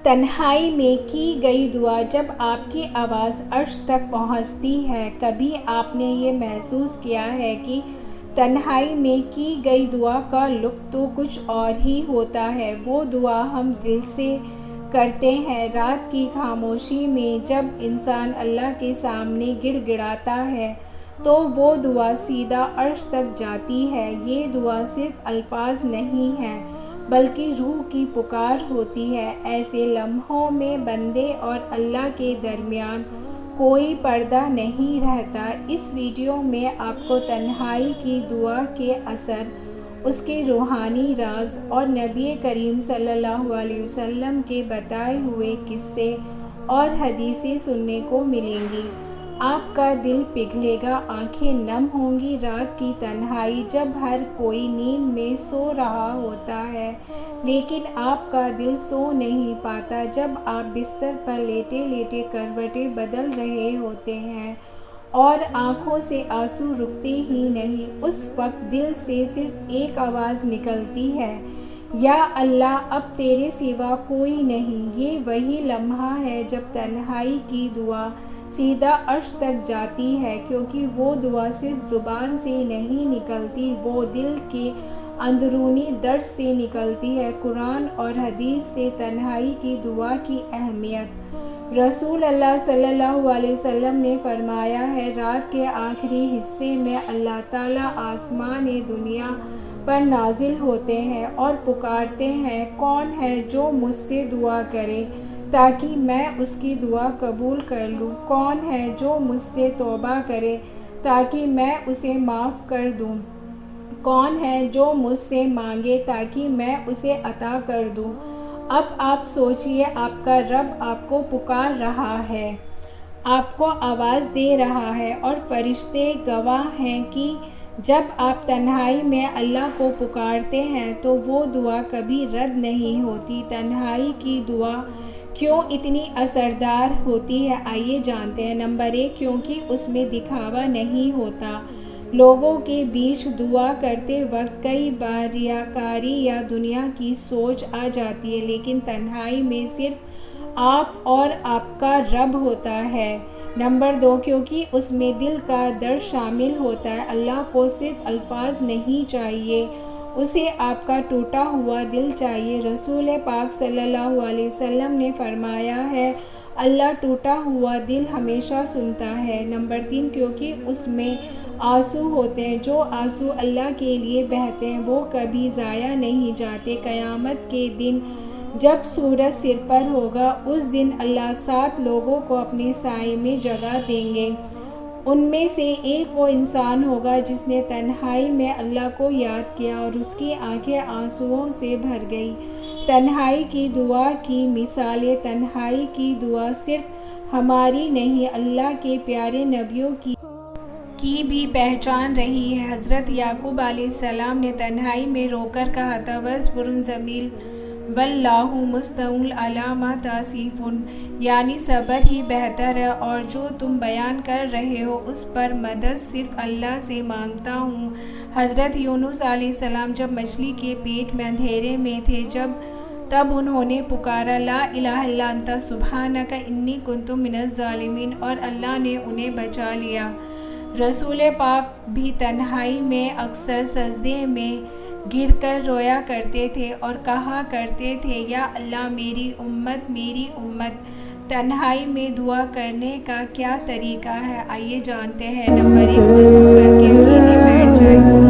تنہائی میں کی گئی دعا جب آپ کی آواز عرش تک پہنچتی ہے۔ کبھی آپ نے یہ محسوس کیا ہے کہ تنہائی میں کی گئی دعا کا لطف تو کچھ اور ہی ہوتا ہے۔ وہ دعا ہم دل سے کرتے ہیں۔ رات کی خاموشی میں جب انسان اللہ کے سامنے گڑ گڑاتا ہے تو وہ دعا سیدھا عرش تک جاتی ہے۔ یہ دعا صرف الفاظ نہیں ہیں بلکہ روح کی پکار ہوتی ہے۔ ایسے لمحوں میں بندے اور اللہ کے درمیان کوئی پردہ نہیں رہتا۔ اس ویڈیو میں آپ کو تنہائی کی دعا کے اثر، اس کے روحانی راز اور نبی کریم صلی اللہ علیہ وسلم کے بتائے ہوئے قصے اور حدیثیں سننے کو ملیں گی۔ آپ کا دل پگھلے گا، آنکھیں نم ہوں گی۔ رات کی تنہائی جب ہر کوئی نیند میں سو رہا ہوتا ہے لیکن آپ کا دل سو نہیں پاتا، جب آپ بستر پر لیٹے لیٹے کروٹیں بدل رہے ہوتے ہیں اور آنکھوں سے آنسو رکتے ہی نہیں، اس وقت دل سے صرف ایک آواز نکلتی ہے، یا اللہ اب تیرے سوا کوئی نہیں۔ یہ وہی لمحہ ہے جب تنہائی کی دعا سیدھا عرش تک جاتی ہے، کیونکہ وہ دعا صرف زبان سے نہیں نکلتی، وہ دل کے اندرونی درد سے نکلتی ہے۔ قرآن اور حدیث سے تنہائی کی دعا کی اہمیت۔ رسول اللہ صلی اللہ علیہ وسلم نے فرمایا ہے، رات کے آخری حصے میں اللہ تعالیٰ آسمان دنیا پر نازل ہوتے ہیں اور پکارتے ہیں، کون ہے جو مجھ سے دعا کرے تاکہ میں اس کی دعا قبول کر لوں؟ کون ہے جو مجھ سے توبہ کرے تاکہ میں اسے معاف کر دوں؟ کون ہے جو مجھ سے مانگے تاکہ میں اسے عطا کر دوں؟ اب آپ سوچئے، آپ کا رب آپ کو پکار رہا ہے، آپ کو آواز دے رہا ہے، اور فرشتے گواہ ہیں کہ جب آپ تنہائی میں اللہ کو پکارتے ہیں تو وہ دعا کبھی رد نہیں ہوتی۔ تنہائی کی دعا کیوں اتنی اثردار ہوتی ہے، آئیے جانتے ہیں۔ نمبر 1، کیونکہ اس میں دکھاوا نہیں ہوتا۔ لوگوں کے بیچ دعا کرتے وقت کئی بار ریاکاری یا دنیا کی سوچ آ جاتی ہے، لیکن تنہائی میں صرف آپ اور آپ کا رب ہوتا ہے۔ نمبر 2، کیونکہ اس میں دل کا درد شامل ہوتا ہے۔ اللہ کو صرف الفاظ نہیں چاہیے، اسے آپ کا ٹوٹا ہوا دل چاہیے۔ رسول پاک صلی اللہ علیہ وسلم نے فرمایا ہے، اللہ ٹوٹا ہوا دل ہمیشہ سنتا ہے۔ نمبر 3، کیونکہ اس میں آنسو ہوتے ہیں۔ جو آنسو اللہ کے لیے بہتے ہیں وہ کبھی ضائع نہیں جاتے۔ قیامت کے دن جب سورج سر پر ہوگا، اس دن اللہ 7 لوگوں کو اپنے سائے میں جگہ دیں گے۔ ان میں سے ایک وہ انسان ہوگا جس نے تنہائی میں اللہ کو یاد کیا اور اس کی آنکھیں آنسوؤں سے بھر گئی۔ تنہائی کی دعا کی مثالیں۔ تنہائی کی دعا صرف ہماری نہیں، اللہ کے پیارے نبیوں کی بھی پہچان رہی ہے۔ حضرت یعقوب علیہ السلام نے تنہائی میں رو کر کہا تھا، وَاصْبِرْ جَمِيلٌ وَاللَّهُ مُسْتَعِینٌ عَلیٰ مَا تَصِفُونَ، یعنی صبر ہی بہتر ہے اور جو تم بیان کر رہے ہو اس پر مدد صرف اللہ سے مانگتا ہوں۔ حضرت یونس علیہ السلام جب مچھلی کے پیٹ میں اندھیرے میں تھے تب انہوں نے پکارا، لا الہ الا انت سبحانک انی کنت من الظالمین، اور اللہ نے انہیں بچا لیا۔ رسول پاک بھی تنہائی میں اکثر سجدے میں گر کر رویا کرتے تھے اور کہا کرتے تھے، یا اللہ میری امت۔ تنہائی میں دعا کرنے کا کیا طریقہ ہے، آئیے جانتے ہیں۔ نمبر 1، وضو کر کے اکیلے بیٹھ جائیں۔